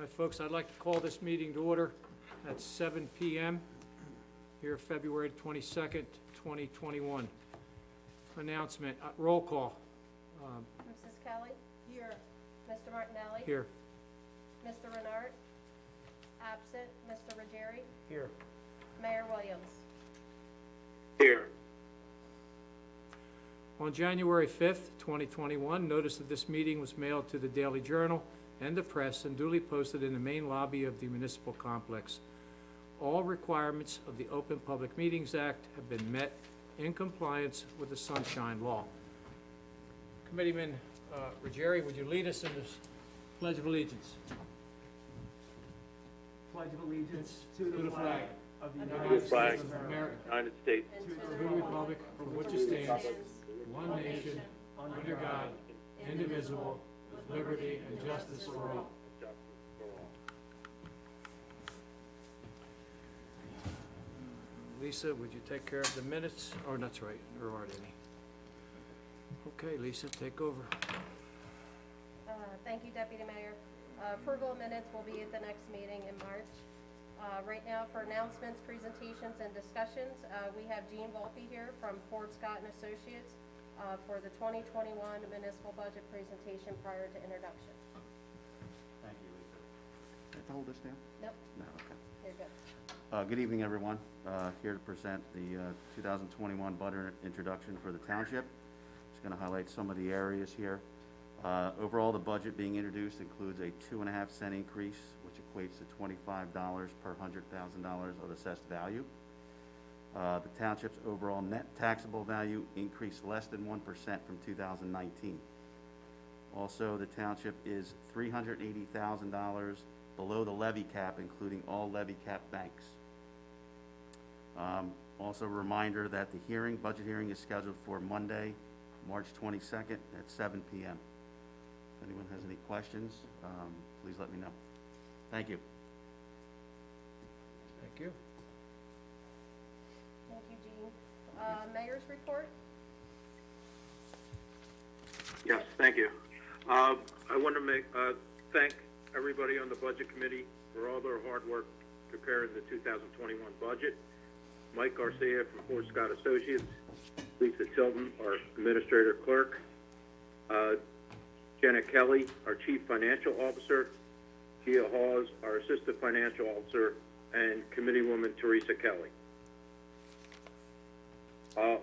right, folks, I'd like to call this meeting to order at 7 PM here, February 22nd, 2021. Announcement, roll call. Mrs. Kelly? Here. Mr. Martinelli? Here. Mr. Renard? Absent. Mr. Ruggieri? Here. Mayor Williams? Here. On January 5th, 2021, notice of this meeting was mailed to the Daily Journal and the press and duly posted in the main lobby of the municipal complex. All requirements of the Open Public Meetings Act have been met in compliance with the Sunshine Law. Committeeman Ruggieri, would you lead us in this Pledge of Allegiance? Pledge of allegiance To the flag of the To the United flag States of America, United States. to the republic for which it stands, one nation, under God, indivisible, with liberty and justice for all. Lisa, would you take care of the minutes? Oh, that's right, there aren't any. Okay, Lisa, take over. Thank you, Deputy Mayor. Approval of minutes will be at the next meeting in March. Right now, for announcements, presentations, and discussions, we have Jean Volpe here from Ford Scott and Associates for the 2021 municipal budget presentation prior to introduction. Thank you, Lisa. Do I have to hold this down? Nope, No, okay. you're good. Good evening, everyone. Here to present the 2021 budget introduction for the township. Just going to highlight some of the areas here. Overall, the budget being introduced includes a 2.5-cent increase, which equates to $25 per $100,000 of assessed value. The township's overall net taxable value increased less than 1% from 2019. Also, the township is $380,000 below the levy cap, including all levy cap banks. Also, a reminder that the budget hearing is scheduled for Monday, March 22nd at 7 p.m. If anyone has any questions, please let me know. Thank you. Thank you. Thank you, Jean. Mayor's report? Yes, thank you. I want to thank everybody on the Budget Committee for all their hard work preparing the 2021 budget. Mike Garcia from Ford Scott Associates, Lisa Tilton, our Administrator Clerk, Jenna Kelly, our Chief Financial Officer, Gia Hawes, our Assistant Financial Officer, and Committeewoman Teresa Kelly.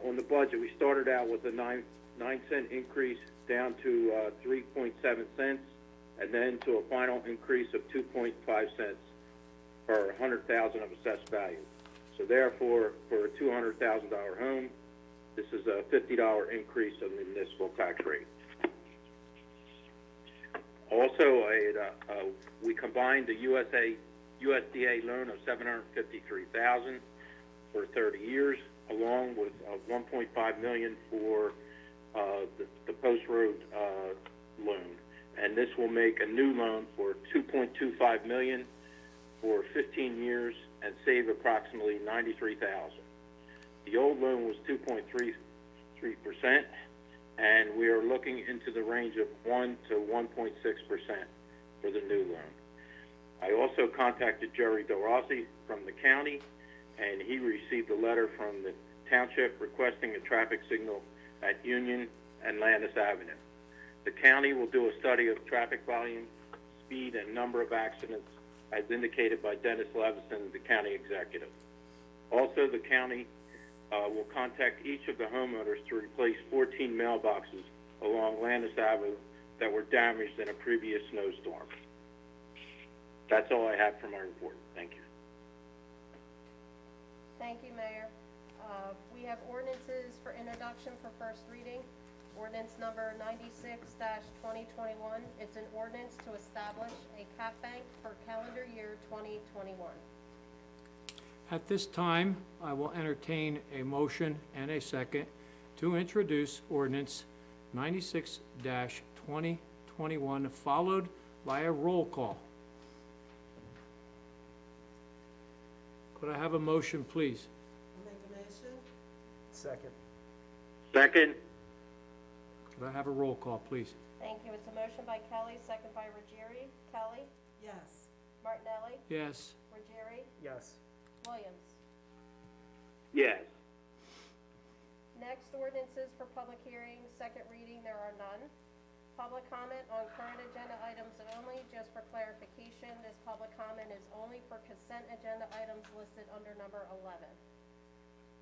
On the budget, we started out with a 9-cent increase down to 3.7 cents, and then to a final increase of 2.5 cents per 100,000 of assessed value. So therefore, for a $200,000 home, this is a $50 increase in the municipal tax rate. Also, we combined the USDA loan of $753,000 for 30 years, along with $1.5 million for the Post Road loan, and this will make a new loan for $2.25 million for 15 years and save approximately $93,000. The old loan was 2.33%, and we are looking into the range of 1 to 1.6% for the new loan. I also contacted Jerry DeRossi from the county, and he received a letter from the township requesting a traffic signal at Union and Landis Avenue. The county will do a study of traffic volume, speed, and number of accidents as indicated by Dennis Levison, the county executive. Also, the county will contact each of the homeowners to replace 14 mailboxes along Landis Avenue that were damaged in a previous snowstorm. That's all I have for my report. Thank you. Thank you, Mayor. We have ordinances for introduction for first reading. Ordinance number 96-2021. It's an ordinance to establish a cap bank for calendar year 2021. At this time, I will entertain a motion and a second to introduce ordinance 96-2021, followed by a roll call. Could I have a motion, please? second. Second. Could I have a roll call, please? Thank you. It's a motion by Kelly, second by Ruggieri. Kelly? Yes. Martinelli, Yes. Ruggieri, Yes. Williams. Yes. Next, ordinances for public hearing, second reading, there are none. Public comment on current agenda items only, just for clarification, this public comment is only for consent agenda items listed under number 11.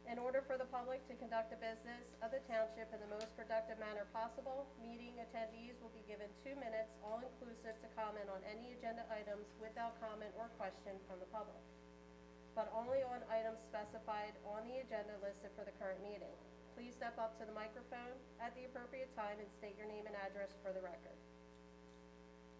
In order for the public to conduct the business of the township in the most productive manner possible, meeting attendees will be given 2 minutes, all-inclusive, to comment on any agenda items without comment or question from the public, but only on items specified on the agenda listed for the current meeting. Please step up to the microphone at the appropriate time and state your name and address for the record.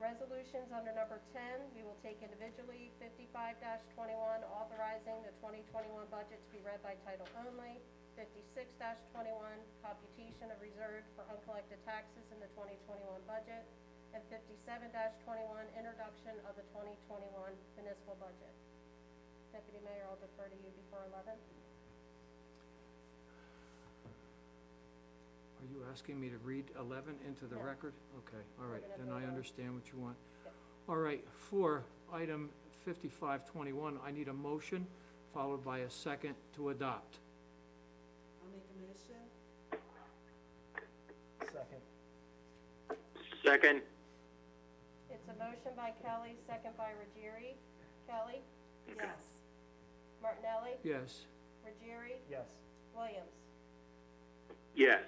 Resolutions under number 10, we will take individually. 55-21, authorizing the 2021 budget to be read by title only. 56-21, computation of reserve for uncollected taxes in the 2021 budget. And 57-21, introduction of the 2021 municipal budget. Deputy Mayor, I'll defer to you before 11. Are you asking me to read 11 into the No. record? Okay, all right, gonna then vote I on- understand what you want. Yep. All right, for item 5521, I need a motion followed by a second to adopt. I'll make a motion. Second. Second. It's a motion by Kelly, second by Ruggieri. Kelly, Yes. Martinelli, Yes. Ruggieri, Yes. Williams. Yes.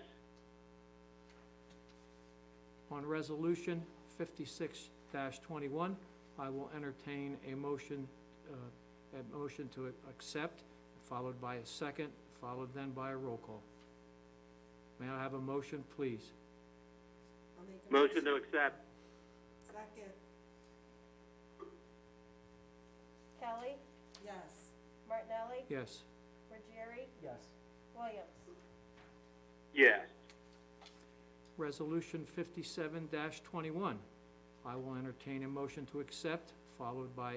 On resolution 56-21, I will entertain a motion to accept, followed by a second, followed then by a roll call. May I have a motion, please? I'll make a Motion to accept. Second. Kelly, Yes. Martinelli, Yes. Ruggieri, Yes. Williams. Yes. Resolution 57-21, I will entertain a motion to accept, followed by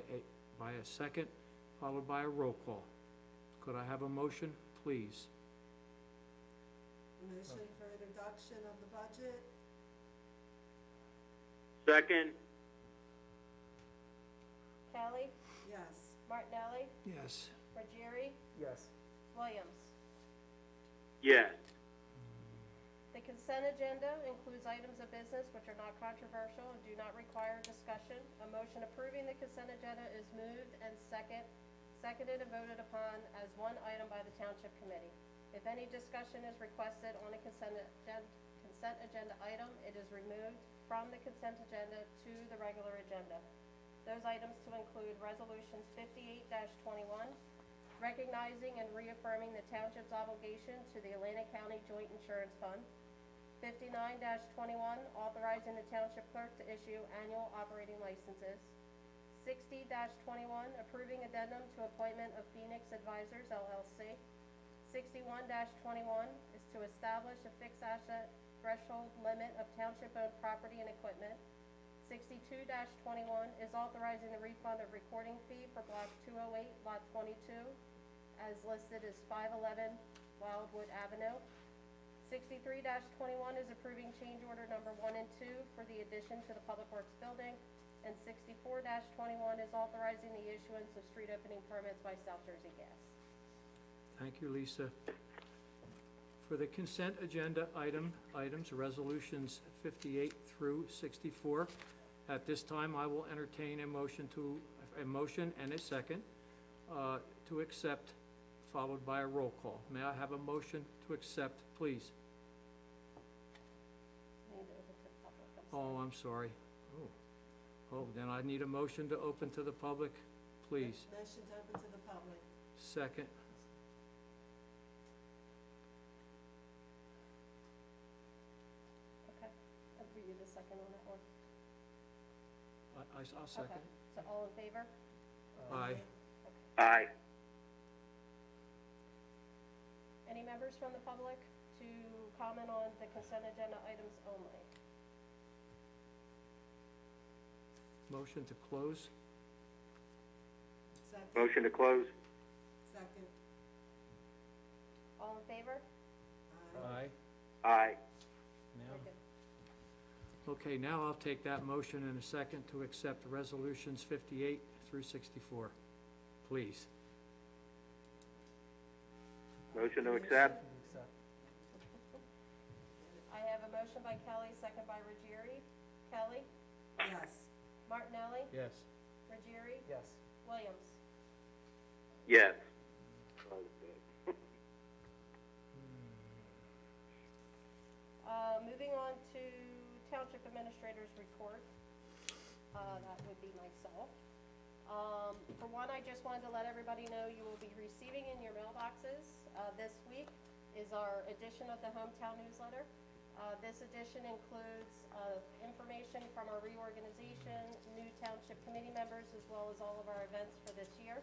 a second, followed by a roll call. Could I have a motion, please? A motion for introduction of the budget. Second. Kelly, Yes. Martinelli, Yes. Ruggieri, Yes. Williams. Yes. The consent agenda includes items of business which are not controversial and do not require discussion. A motion approving the consent agenda is moved and seconded and voted upon as one item by the Township Committee. If any discussion is requested on a consent agenda item, it is removed from the consent agenda to the regular agenda. Those items to include resolutions 58-21, recognizing and reaffirming the Township's obligation to the Atlantic County Joint Insurance Fund. 59-21, authorizing the Township Clerk to issue annual operating licenses. 60-21, approving addendum to appointment of Phoenix Advisors LLC. 61-21 is to establish a fixed asset threshold limit of township-owned property and equipment. 62-21 is authorizing the refund of recording fee for Block 208, Lot 22, as listed as 511 Wildwood Avenue. 63-21 is approving change order number 1 and 2 for the addition to the Public Works Building. And 64-21 is authorizing the issuance of street opening permits by South Jersey Gas. Thank you, Lisa. For the consent agenda items, resolutions 58 through 64, at this time, I will entertain a motion and a second to accept, followed by a roll call. May I have a motion to accept, please? I need to open to the public, I'm sorry. Oh, I'm sorry. Oh, then I need a motion to open to the public, please. Motion to open to the public. Second. Okay, I'll give you the second on that one. I'll second. Okay, so all in favor? Aye. Aye. Any members from the public to comment on the consent agenda items only? Motion to close. Second. Motion to close. Second. All in favor? Aye. Aye. Ma'am? Very good. Okay, now I'll take that motion in a second to accept resolutions 58 through 64. Please. Motion to accept? I have a motion by Kelly, second by Ruggieri. Kelly? Yes. Martinelli? Yes. Ruggieri? Yes. Williams? Yes. Moving on to Township Administrator's report. That would be myself. For one, I just wanted to let everybody know you will be receiving in your mailboxes, this week is our edition of the Hometown Newsletter. This edition includes, information from our reorganization, new township committee members, as well as all of our events for this year.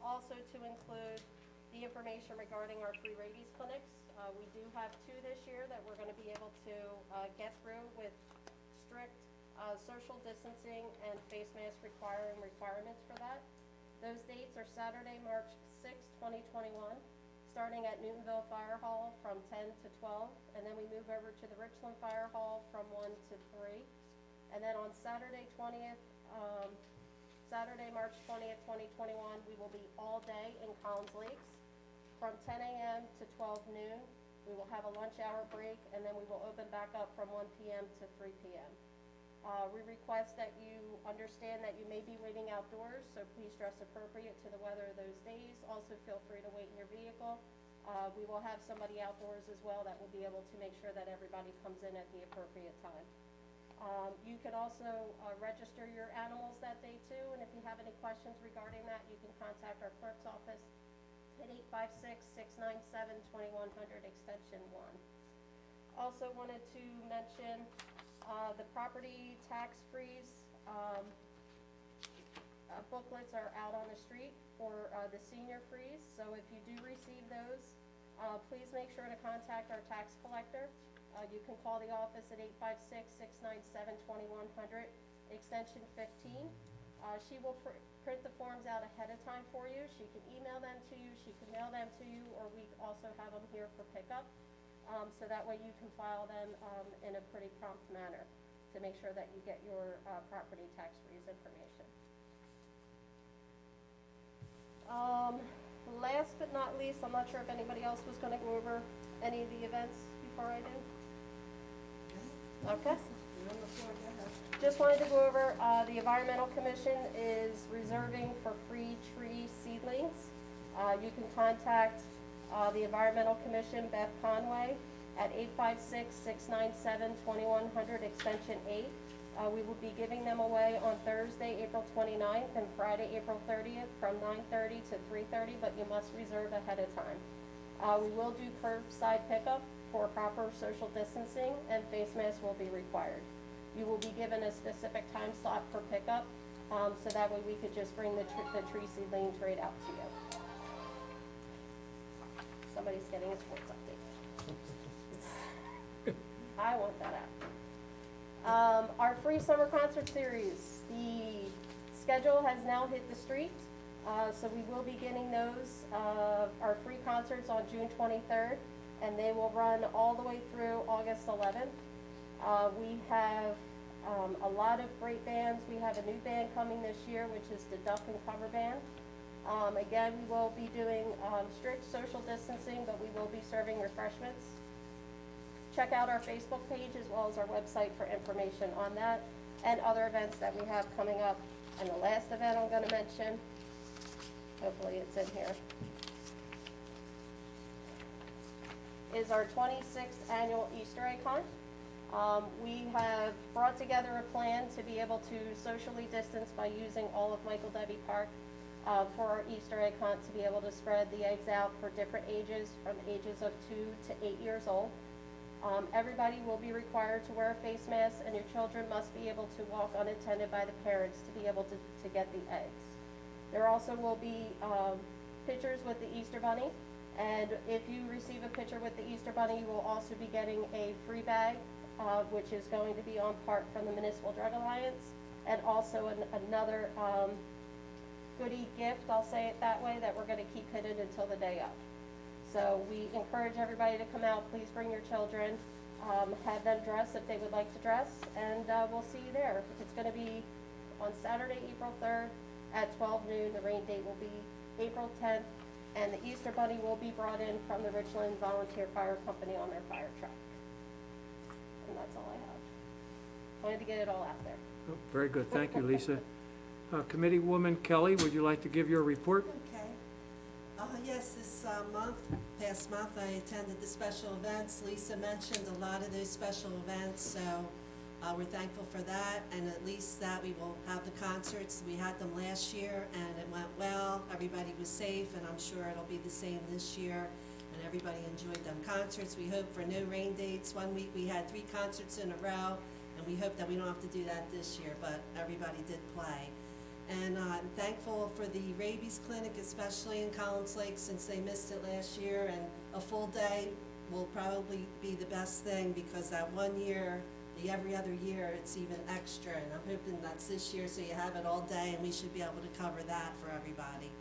Also to include the information regarding our free rabies clinics. We do have 2 this year that we're gonna be able to, get through with strict, social distancing and face mask requirements for that. Those dates are Saturday, March 6th, 2021, starting at Newtonville Fire Hall from 10 to 12, and then we move over to the Richland Fire Hall from 1 to 3. And then on Saturday, March 20th, 2021, we will be all day in Collins Lakes from 10 a.m. to 12 noon. We will have a lunch hour break, and then we will open back up from 1 p.m. to 3 p.m. We request that you understand that you may be waiting outdoors, so please dress appropriate to the weather of those days. Also, feel free to wait in your vehicle. We will have somebody outdoors as well that will be able to make sure that everybody comes in at the appropriate time. You can also register your animals that day too, and if you have any questions regarding that, you can contact our clerk's office at 856-697-2100 extension 1. Also wanted to mention the property tax freeze booklets are out on the street for the senior freeze. So if you do receive those, please make sure to contact our tax collector. You can call the office at 856-697-2100 extension 15. She will print the forms out ahead of time for you. She can email them to you, she can mail them to you, or we also have them here for pickup. So that way you can file them in a pretty prompt manner to make sure that you get your property tax freeze information. Last but not least, I'm not sure if anybody else was gonna go over any of the events before I do. Okay. You're on the floor, go ahead. Just wanted to go over, the Environmental Commission is reserving for free tree seedlings. You can contact, the Environmental Commission, Beth Conway, at 856-697-2100 extension 8. We will be giving them away on Thursday, April 29th, and Friday, April 30th, from 9:30 to 3:30, but you must reserve ahead of time. We will do curbside pickup for proper social distancing, and face masks will be required. You will be given a specific time slot for pickup, so that way we could just bring the tree seedlings right out to you. Somebody's getting a sports update. I want that out. Our free summer concert series, the schedule has now hit the street, so we will be getting those, our free concerts on June 23rd, and they will run all the way through August 11th. We have a lot of great bands. We have a new band coming this year, which is the Duck and Cover Band. Again, we will be doing strict social distancing, but we will be serving refreshments. Check out our Facebook page as well as our website for information on that and other events that we have coming up. And the last event I'm gonna mention, hopefully it's in here, is our 26th annual Easter egg hunt. We have brought together a plan to be able to socially distance by using all of Michael Debbie Park for our Easter egg hunt, to be able to spread the eggs out for different ages, from ages of 2 to 8 years old. Everybody will be required to wear a face mask, and your children must be able to walk unattended by the parents to be able to get the eggs. There also will be pictures with the Easter Bunny, and if you receive a picture with the Easter Bunny, you will also be getting a free bag, which is going to be on part from the Municipal Drug Alliance, and also another goodie gift, I'll say it that way, that we're gonna keep hidden until the day of. So we encourage everybody to come out. Please bring your children. have them dress if they would like to dress, and we'll see you there. It's going to be on Saturday, April 3rd at 12 noon. The rain date will be April 10th, and the Easter Bunny will be brought in from the Richland Volunteer Fire Company on their fire truck. And that's all I have. Wanted to get it all out there. Oh, very good, thank you, Lisa. Committeewoman Kelly, would you like to give your report? Okay. Yes, this past month, I attended the special events. Lisa mentioned a lot of those special events, so we're thankful for that, and at least that we will have the concerts. We had them last year, and it went well. Everybody was safe, and I'm sure it'll be the same this year, and everybody enjoyed them concerts. We hope for no rain dates. One week we had 3 concerts in a row, and we hope that we don't have to do that this year, but everybody did play. And I'm thankful for the rabies clinic, especially in Collins Lake, since they missed it last year, and a full day will probably be the best thing, because that one year, every other year, it's even extra, and I'm hoping that's this year, so you have it all day, and we should be able to cover that for everybody.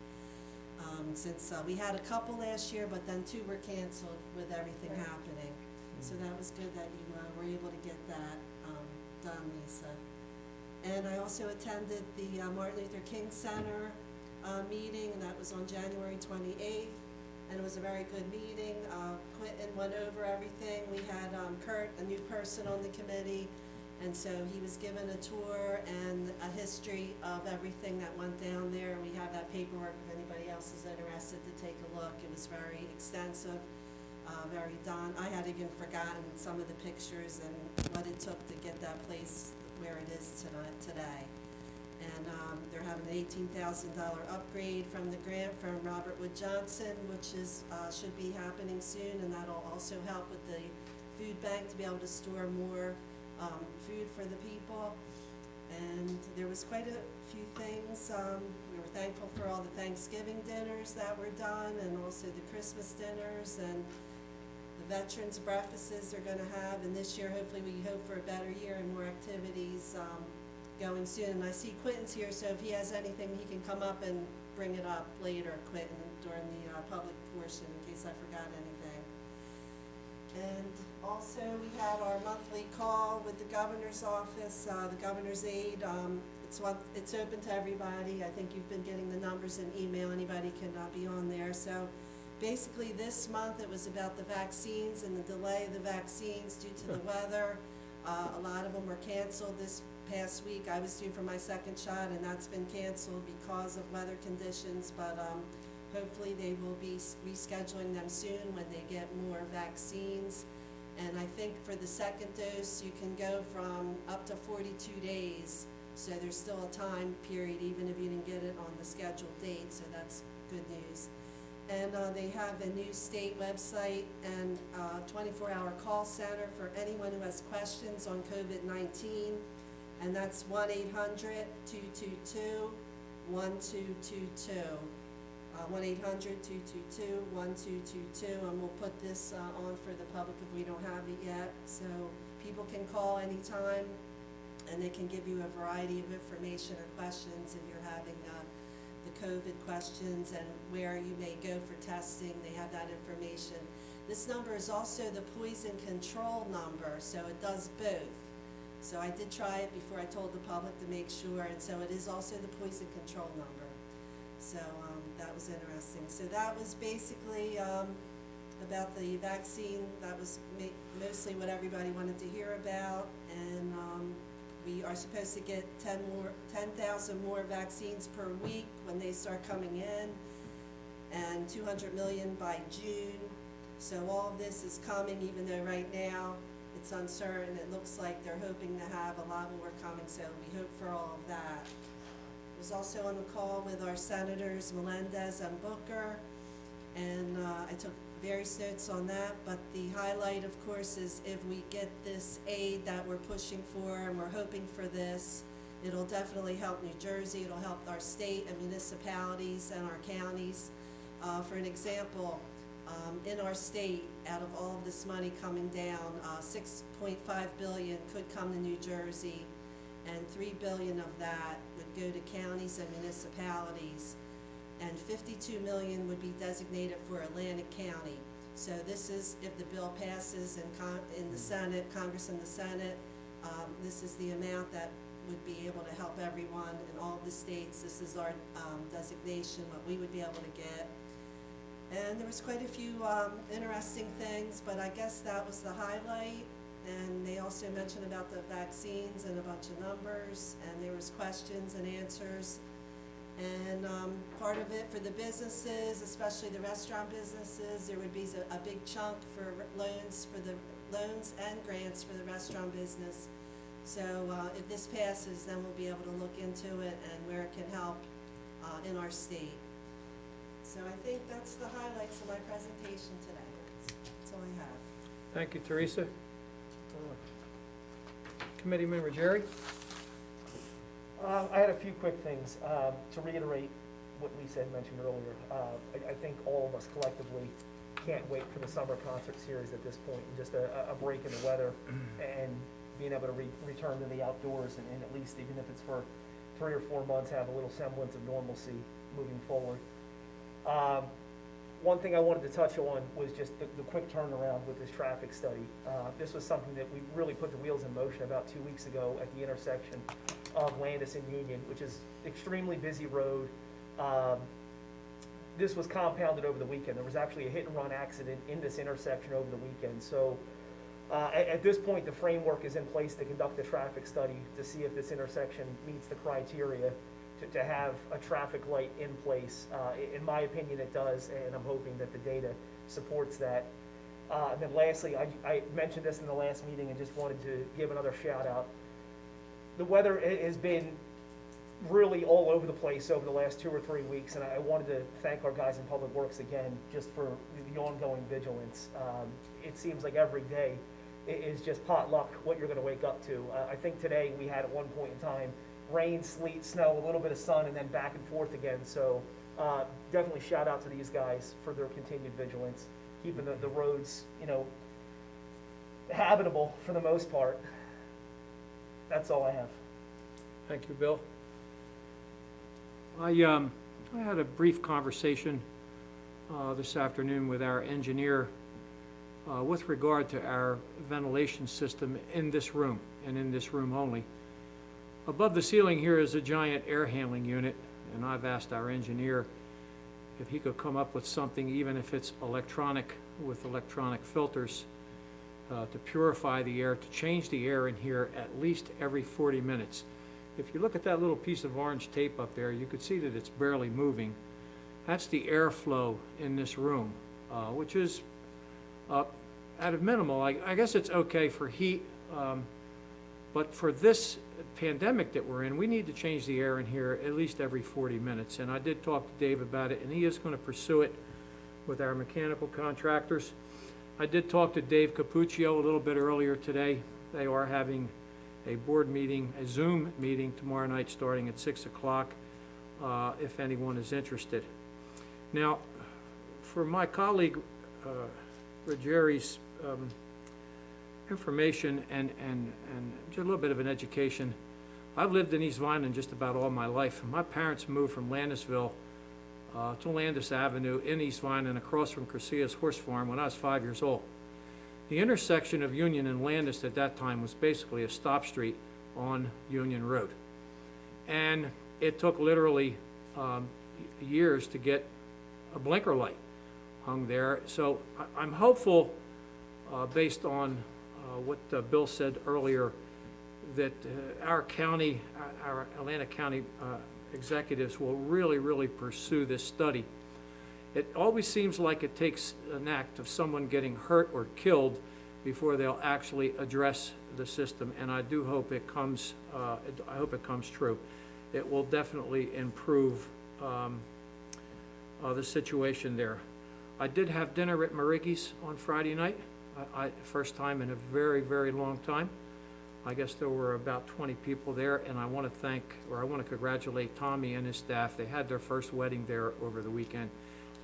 Since we had a couple last year, but then 2 were canceled with everything happening. So that was good that you were able to get that done, Lisa. And I also attended the Martin Luther King Center meeting, and that was on January 28th, and it was a very good meeting. Quentin went over everything. We had Kurt, a new person on the committee, and so he was given a tour and a history of everything that went down there. We have that paperwork if anybody else is interested to take a look. It was very extensive, very done. I had even forgotten some of the pictures and what it took to get that place where it is today. And they're having an $18,000 upgrade from the grant from Robert Wood Johnson, which is should be happening soon, and that'll also help with the food bank to be able to store more food for the people. And there was quite a few things. We were thankful for all the Thanksgiving dinners that were done, and also the Christmas dinners, and the veterans breakfasts they're gonna have. And this year, hopefully, we hope for a better year and more activities going soon. And I see Quentin's here, so if he has anything, he can come up and bring it up later, Quentin, during the public portion, in case I forgot anything. And also, we had our monthly call with the governor's office, the governor's aide. It's open to everybody. I think you've been getting the numbers in email. Anybody can be on there. So basically, this month, it was about the vaccines and the delay of the vaccines due to the weather. A lot of them were canceled this past week. I was due for my 2nd shot, and that's been canceled because of weather conditions, but hopefully they will be rescheduling them soon when they get more vaccines. And I think for the 2nd dose, you can go from up to 42 days, so there's still a time period even if you didn't get it on the scheduled date, so that's good news. And they have a new state website and 24-hour call center for anyone who has questions on COVID-19. And that's 1-800-222-1222. 1-800-222-1222. And we'll put this on for the public if we don't have it yet. So people can call anytime, and they can give you a variety of information or questions if you're having the COVID questions and where you may go for testing. They have that information. This number is also the poison control number, so it does both. So I did try it before I told the public to make sure, and so it is also the poison control number. So that was interesting. So that was basically about the vaccine. That was mostly what everybody wanted to hear about, and we are supposed to get 10,000 more vaccines per week when they start coming in, and 200 million by June. So all of this is coming, even though right now it's uncertain. It looks like they're hoping to have a lot more coming, so we hope for all of that. I was also on the call with our senators Melendez and Booker, and I took various notes on that, but the highlight, of course, is if we get this aid that we're pushing for, and we're hoping for this, it'll definitely help New Jersey. It'll help our state and municipalities and our counties. For an example, in our state, out of all of this money coming down, $6.5 billion could come to New Jersey, and $3 billion of that would go to counties and municipalities, and $52 million would be designated for Atlantic County. So this is, if the bill passes in the Senate, Congress and the Senate, this is the amount that would be able to help everyone in all of the states. This is our designation, what we would be able to get. And there was quite a few interesting things, but I guess that was the highlight. And they also mentioned about the vaccines and a bunch of numbers, and there was questions and answers. And part of it for the businesses, especially the restaurant businesses, there would be a big chunk for loans and grants for the restaurant business. So if this passes, then we'll be able to look into it and where it can help in our state. So I think that's the highlights of my presentation today. That's all I have. Thank you, Teresa. Committee Member Jerry? I had a few quick things. To reiterate what Lisa had mentioned earlier, I think all of us collectively can't wait for the summer concert series at this point, and just a break in the weather and being able to return to the outdoors and at least, even if it's for 3 or 4 months, have a little semblance of normalcy moving forward. One thing I wanted to touch on was just the quick turnaround with this traffic study. This was something that we really put the wheels in motion about 2 weeks ago at the intersection of Landis and Union, which is extremely busy road. This was compounded over the weekend. There was actually a hit and run accident in this intersection over the weekend. So at this point, the framework is in place to conduct a traffic study to see if this intersection meets the criteria to have a traffic light in place. In my opinion, it does, and I'm hoping that the data supports that. And then lastly, I mentioned this in the last meeting and just wanted to give another shout out. The weather has been really all over the place over the last 2 or 3 weeks, and I wanted to thank our guys in Public Works again just for the ongoing vigilance. It seems like every day is just potluck what you're going to wake up to. I think today we had at one point in time rain, sleet, snow, a little bit of sun, and then back and forth again. So definitely shout out to these guys for their continued vigilance, keeping the roads, habitable for the most part. That's all I have. Thank you, Bill. I had a brief conversation this afternoon with our engineer with regard to our ventilation system in this room, and in this room only. Above the ceiling here is a giant air handling unit, and I've asked our engineer if he could come up with something, even if it's electronic, with electronic filters, to purify the air, to change the air in here at least every 40 minutes. If you look at that little piece of orange tape up there, you could see that it's barely moving. That's the airflow in this room, which is at a minimal. I guess it's okay for heat, but for this pandemic that we're in, we need to change the air in here at least every 40 minutes. And I did talk to Dave about it, and he is going to pursue it with our mechanical contractors. I did talk to Dave Capuccio a little bit earlier today. They are having a board meeting, a Zoom meeting tomorrow night starting at 6 o'clock, if anyone is interested. Now, for my colleague, Jerry's information and just a little bit of an education, I've lived in East Vineland just about all my life. My parents moved from Landisville to Landis Avenue in East Vineland across from Crescia's horse farm when I was 5 years old. The intersection of Union and Landis at that time was basically a stop street on Union Road. And it took literally years to get a blinker light hung there. So I'm hopeful, based on what Bill said earlier, that our county, our Atlanta County executives will really pursue this study. It always seems like it takes an act of someone getting hurt or killed before they'll actually address the system, and I do hope it comes. I hope it comes true. It will definitely improve the situation there. I did have dinner at Marigi's on Friday night. First time in a very long time. I guess there were about 20 people there, and I want to congratulate Tommy and his staff. They had their first wedding there over the weekend,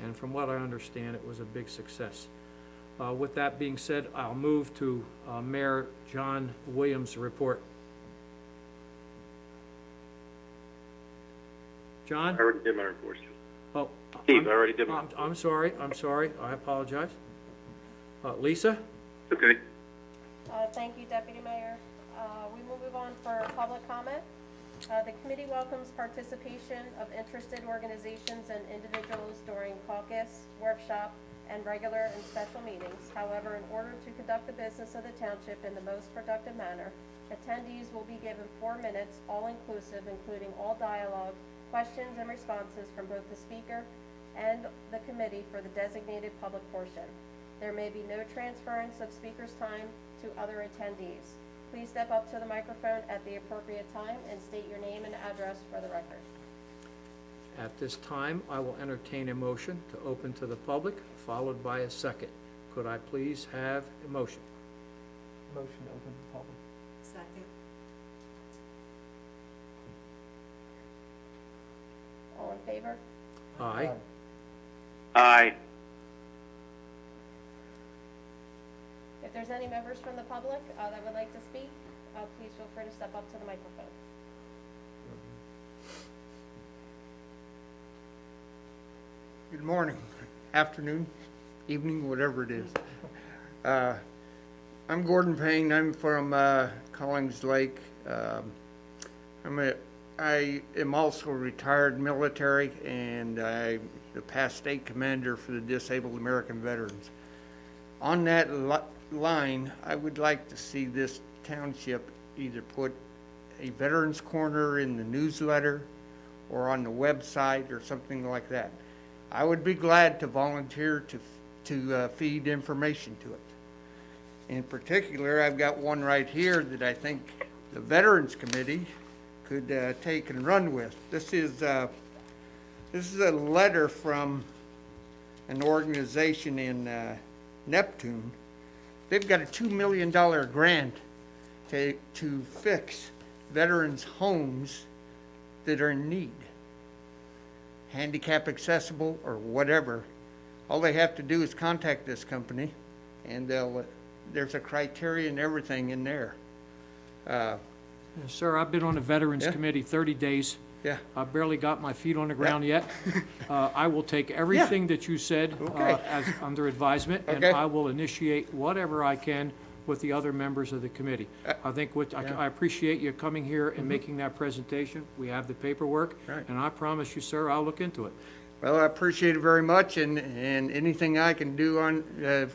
and from what I understand, it was a big success. With that being said, I'll move to Mayor John Williams' report. John? I already did my report. Oh, Steve, I already did my I'm sorry, I apologize. Lisa? Okay. Thank you, Deputy Mayor. We will move on for public comment. The committee welcomes participation of interested organizations and individuals during caucus, workshop, and regular and special meetings. However, in order to conduct the business of the township in the most productive manner, attendees will be given 4 minutes, all-inclusive, including all dialogue, questions, and responses from both the speaker and the committee for the designated public portion. There may be no transference of speaker's time to other attendees. Please step up to the microphone at the appropriate time and state your name and address for the record. At this time, I will entertain a motion to open to the public, followed by a second. Could I please have a motion? Motion to open to the public. Second. All in favor? Aye. Aye. If there's any members from the public that would like to speak, please feel free to step up to the microphone. Good morning, afternoon, evening, whatever it is. I'm Gordon Payne. I'm from Collings Lake. I am also retired military, and I'm the past state commander for the Disabled American Veterans. On that line, I would like to see this township either put a Veterans Corner in the newsletter or on the website or something like that. I would be glad to volunteer to feed information to it. In particular, I've got one right here that I think the Veterans Committee could take and run with. This is a letter from an organization in Neptune. They've got a $2 million grant to fix veterans' homes that are in need, handicap accessible or whatever. All they have to do is contact this company, and there's a criteria and everything in there. Sir, I've been on the Veterans Yeah. Committee 30 days. Yeah. I've barely got my feet on the ground yet. I will take everything that you said Okay. as under advisement, and Okay. I will initiate whatever I can with the other members of the committee. I think I appreciate you coming here and making that presentation. We have the paperwork, Right. and I promise you, sir, I'll look into it. Well, I appreciate it very much, and anything I can do on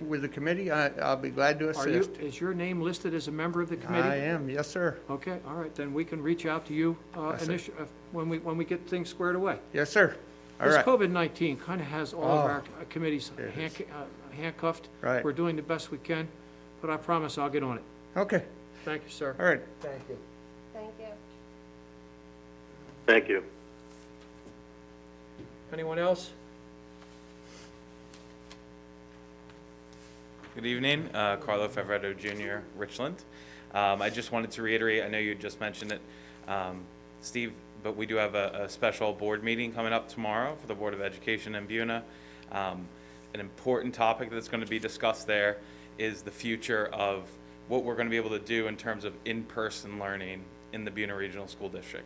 with the committee, I'll be glad to assist. Is your name listed as a member of the committee? I am, yes, sir. Okay, all right, then we can reach out to you Yes, sir. when we get things squared away. Yes, sir. All This right. COVID-19 kind of has all of Oh. our committees It is. handcuffed. Right. We're doing the best we can, but I promise I'll get on it. Okay, Thank you, sir. all right. Thank you. Thank you. Thank you. Anyone else? Good evening, Carlo Favretto Jr., Richland. I just wanted to reiterate, I know you just mentioned it, Steve, but we do have a special board meeting coming up tomorrow for the Board of Education in Buena. An important topic that's going to be discussed there is the future of what we're going to be able to do in terms of in-person learning in the Buena Regional School District.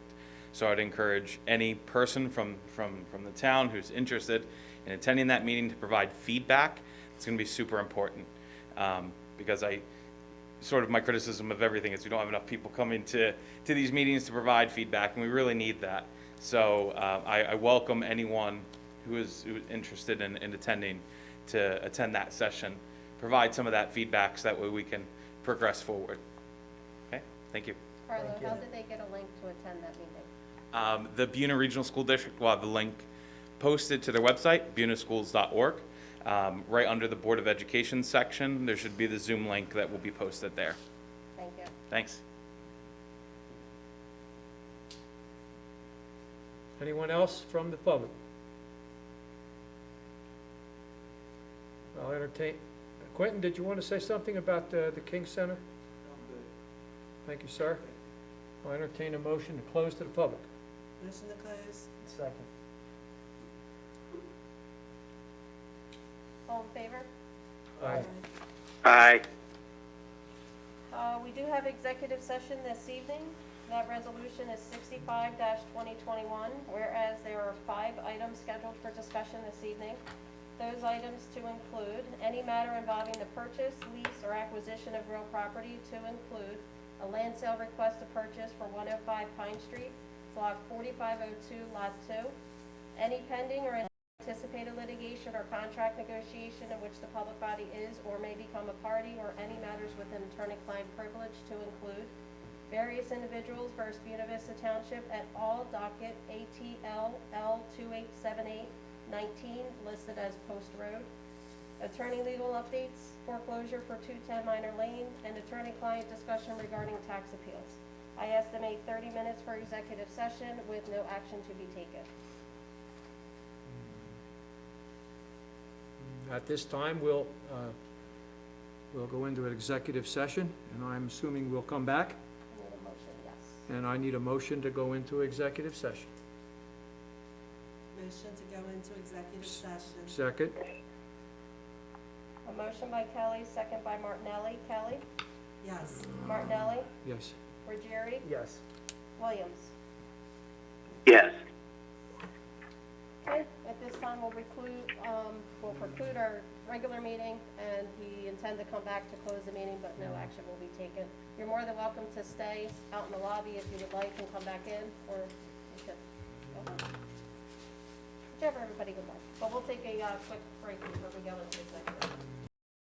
So I'd encourage any person from the town who's interested in attending that meeting to provide feedback. It's going to be super important, because my criticism of everything is we don't have enough people coming to these meetings to provide feedback, and we really need that. So I welcome anyone who is interested in attending to attend that session, provide some of that feedback so that way we can progress forward. Okay, thank you. Carlo, Thank you. how did they get a link to attend that meeting? The Buena Regional School District will have the link posted to their website, buenaschools.org. Right under the Board of Education section, there should be the Zoom link that will be posted there. Thank you. Thanks. Anyone else from the public? I'll entertain, Quentin, did you want to say something about the King Center? Thank you, sir. I'll entertain a motion to close to the public. Motion to close. Second. All in favor? Aye. Aye. We do have executive session this evening. That resolution is 65-2021, whereas there are 5 items scheduled for discussion this evening. Those items to include any matter involving the purchase, lease, or acquisition of real property to include a land sale request to purchase for 105 Pine Street, Block 4502, Lot 2. Any pending or anticipated litigation or contract negotiation in which the public body is or may become a party, or any matters within attorney-client privilege to include various individuals versus Buena Vista Township et al., docket ATL L287819, listed as Post Road. Attorney legal updates, foreclosure for 210 Minor Lane, and attorney-client discussion regarding tax appeals. I estimate 30 minutes for executive session with no action to be taken. At this time, we'll go into an executive session, and I'm assuming we'll come back, I need a motion, yes. and I need a motion to go into executive session. Motion to go into executive session. Second? A motion by Kelly, second by Martinelli. Kelly? Yes. Martinelli? Yes. Ruggieri? Yes. Williams? Yes. Okay, at this time, we'll preclude our regular meeting, and we intend to come back to close the meeting, but no action will be taken. You're more than welcome to stay out in the lobby if you would like and come back in, or you could go home. Whichever everybody would like. But we'll take a quick break before we go into executive.